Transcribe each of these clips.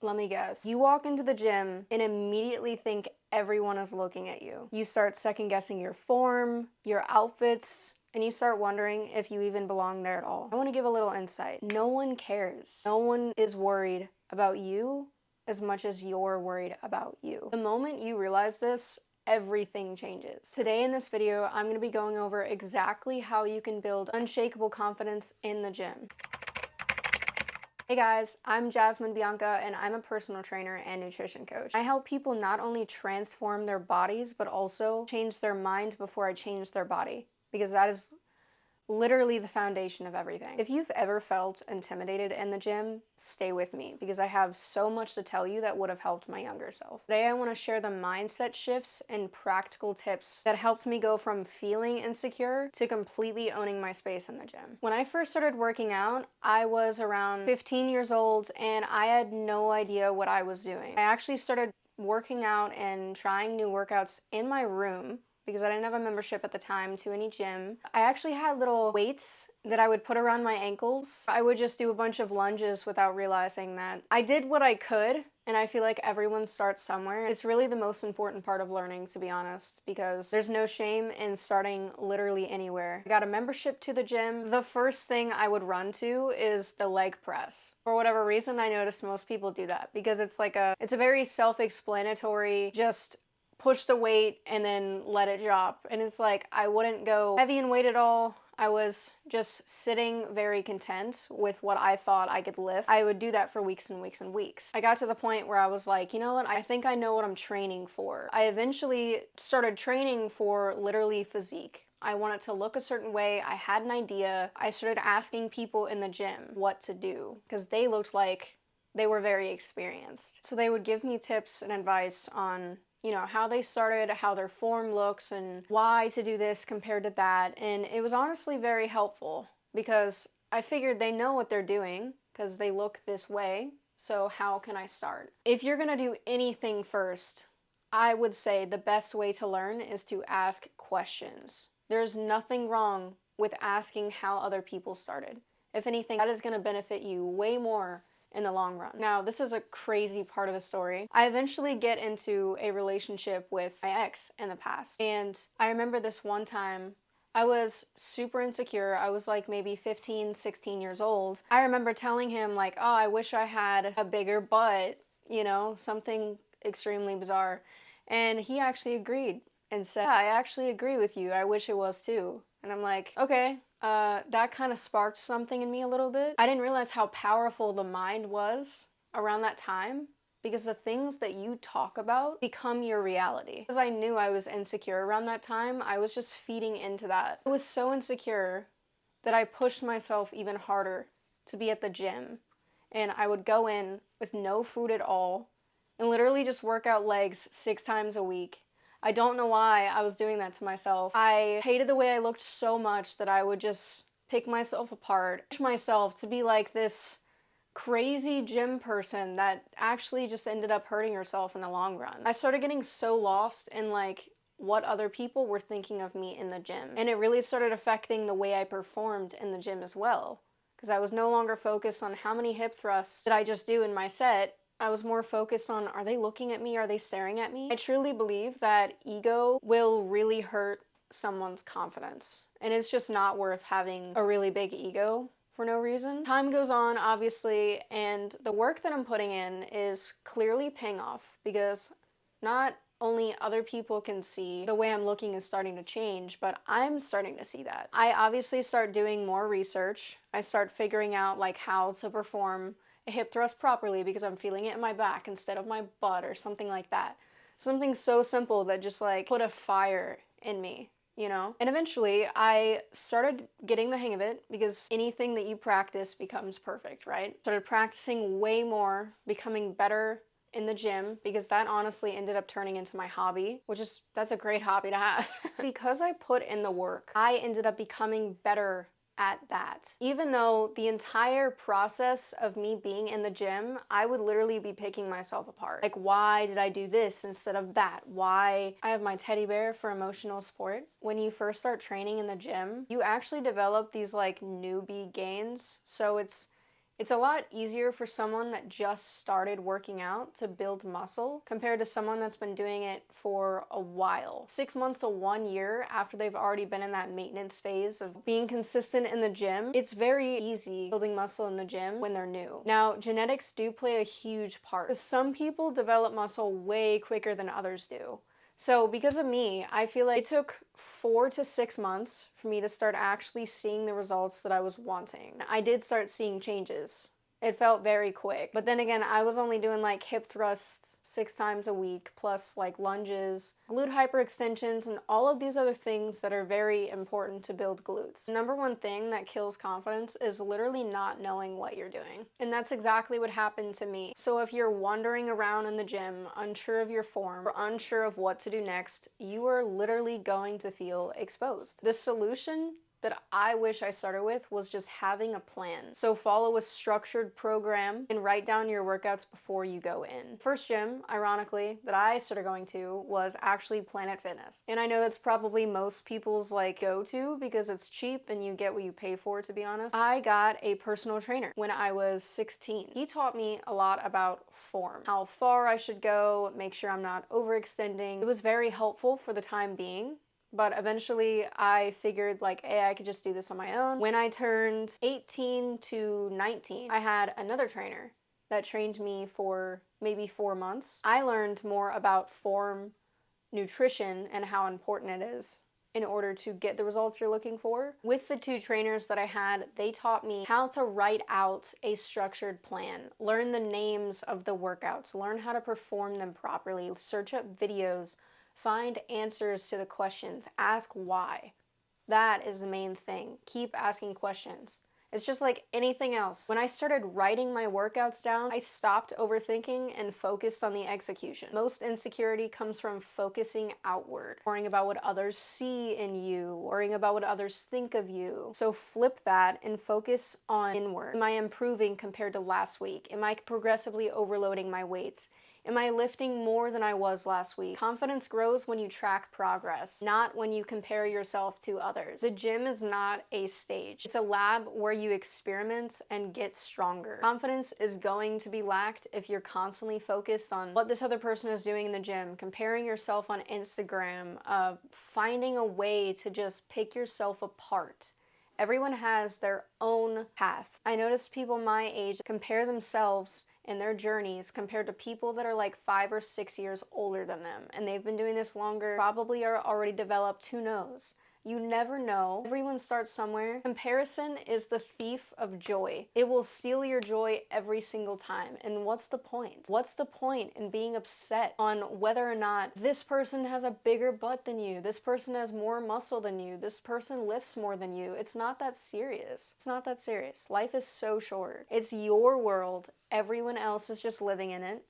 Let me guess. You walk into the gym and immediately think everyone is looking at you. You start second guessing your form, your outfits, and you start wondering if you even belong there at all. I want to give a little insight. No one cares. No one is worried about you as much as you're worried about you. The moment you realize this, everything changes. Today in this video, I'm going to be going over exactly how you can build unshakable confidence in the gym. Hey guys, I'm Jasmine Bianca and I'm a personal trainer and nutrition coach. I help people not only transform their bodies, but also change their mind before I change their body, because that is literally the foundation of everything. If you've ever felt intimidated in the gym, stay with me because I have so much to tell you that would have helped my younger self. Today I want to share the mindset shifts and practical tips that helped me go from feeling insecure to completely owning my space in the gym. When I first started working out, I was around 15 years old and I had no idea what I was doing. I actually started working out and trying new workouts in my room because I didn't have a membership at the time to any gym. I actually had little weights that I would put around my ankles. I would just do a bunch of lunges without realizing that I did what I could, and I feel like everyone starts somewhere. It's really the most important part of learning, to be honest, because there's no shame in starting literally anywhere. I got a membership to the gym. The first thing I would run to is the leg press. For whatever reason, I noticed most people do that because it's a very self-explanatory, just push the weight and then let it drop. And it's like, I wouldn't go heavy in weight at all. I was just sitting very content with what I thought I could lift. I would do that for weeks and weeks and weeks. I got to the point where I was like, you know what? I think I know what I'm training for. I eventually started training for literally physique. I wanted to look a certain way. I had an idea. I started asking people in the gym what to do because they looked like they were very experienced. So they would give me tips and advice on how they started, how their form looks, and why to do this compared to that. And it was honestly very helpful because I figured they know what they're doing because they look this way. So how can I start? If you're gonna do anything first, I would say the best way to learn is to ask questions. There's nothing wrong with asking how other people started. If anything, that is gonna benefit you way more in the long run. Now, this is a crazy part of the story. I eventually get into a relationship with my ex in the past. And I remember this one time, I was super insecure. I was like maybe 15, 16 years old. I remember telling him like, oh, I wish I had a bigger butt, something extremely bizarre. And he actually agreed and said, yeah, I actually agree with you. I wish it was too. And I'm like, okay, that kind of sparked something in me a little bit. I didn't realize how powerful the mind was around that time because the things that you talk about become your reality. Because I knew I was insecure around that time, I was just feeding into that. I was so insecure that I pushed myself even harder to be at the gym. And I would go in with no food at all and literally just work out legs 6 times a week. I don't know why I was doing that to myself. I hated the way I looked so much that I would just pick myself apart, push myself to be like this crazy gym person that actually just ended up hurting herself in the long run. I started getting so lost in like what other people were thinking of me in the gym. And it really started affecting the way I performed in the gym as well. Because I was no longer focused on how many hip thrusts did I just do in my set. I was more focused on, are they looking at me? Are they staring at me? I truly believe that ego will really hurt someone's confidence. And it's just not worth having a really big ego for no reason. Time goes on, obviously, and the work that I'm putting in is clearly paying off because not only other people can see the way I'm looking is starting to change, but I'm starting to see that. I obviously start doing more research. I start figuring out like how to perform a hip thrust properly because I'm feeling it in my back instead of my butt or something like that. Something so simple that just like put a fire in me, And eventually I started getting the hang of it because anything that you practice becomes perfect, right? Started practicing way more, becoming better in the gym because that honestly ended up turning into my hobby, that's a great hobby to have. Because I put in the work, I ended up becoming better at that. Even though the entire process of me being in the gym, I would literally be picking myself apart. Like, why did I do this instead of that? Why? I have my teddy bear for emotional support. When you first start training in the gym, you actually develop these like newbie gains. So it's It's a lot easier for someone that just started working out to build muscle compared to someone that's been doing it for a while. 6 months to 1 year after they've already been in that maintenance phase of being consistent in the gym, it's very easy building muscle in the gym when they're new. Now, genetics do play a huge part. Some people develop muscle way quicker than others do. So because of me, I feel like it took 4 to 6 months for me to start actually seeing the results that I was wanting. I did start seeing changes. It felt very quick. But then again, I was only doing like hip thrusts 6 times a week, plus like lunges, glute hyperextensions, and all of these other things that are very important to build glutes. The number one thing that kills confidence is literally not knowing what you're doing. And that's exactly what happened to me. So if you're wandering around in the gym, unsure of your form, or unsure of what to do next, you are literally going to feel exposed. The solution that I wish I started with was just having a plan. So follow a structured program and write down your workouts before you go in. First gym, ironically, that I started going to was actually Planet Fitness. And I know that's probably most people's like go-to because it's cheap and you get what you pay for, to be honest. I got a personal trainer when I was 16. He taught me a lot about form, how far I should go, make sure I'm not overextending. It was very helpful for the time being. But eventually I figured like, hey, I could just do this on my own. When I turned 18 to 19, I had another trainer that trained me for maybe 4 months. I learned more about form, nutrition, and how important it is in order to get the results you're looking for. With the 2 trainers that I had, they taught me how to write out a structured plan, learn the names of the workouts, learn how to perform them properly, search up videos, find answers to the questions, ask why. That is the main thing. Keep asking questions. It's just like anything else. When I started writing my workouts down, I stopped overthinking and focused on the execution. Most insecurity comes from focusing outward, worrying about what others see in you, worrying about what others think of you. So flip that and focus on inward. Am I improving compared to last week? Am I progressively overloading my weights? Am I lifting more than I was last week? Confidence grows when you track progress, not when you compare yourself to others. The gym is not a stage. It's a lab where you experiment and get stronger. Confidence is going to be lacked if you're constantly focused on what this other person is doing in the gym, comparing yourself on Instagram, finding a way to just pick yourself apart. Everyone has their own path. I notice people my age compare themselves and their journeys compared to people that are like 5 or 6 years older than them, and they've been doing this longer, probably are already developed, who knows? You never know. Everyone starts somewhere. Comparison is the thief of joy. It will steal your joy every single time. And what's the point? What's the point in being upset on whether or not this person has a bigger butt than you, this person has more muscle than you, this person lifts more than you? It's not that serious. It's not that serious. Life is so short. It's your world. Everyone else is just living in it.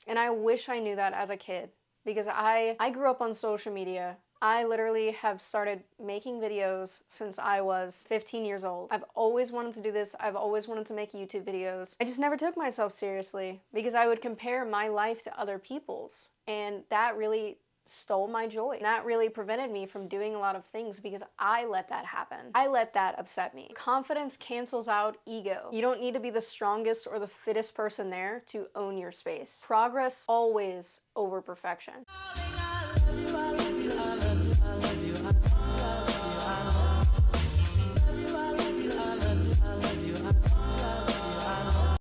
And I wish I knew that as a kid, because I grew up on social media. I literally have started making videos since I was 15 years old. I've always wanted to do this. I've always wanted to make YouTube videos. I just never took myself seriously because I would compare my life to other people's, and that really stole my joy. That really prevented me from doing a lot of things because I let that happen. I let that upset me. Confidence cancels out ego. You don't need to be the strongest or the fittest person there to own your space. Progress always over perfection.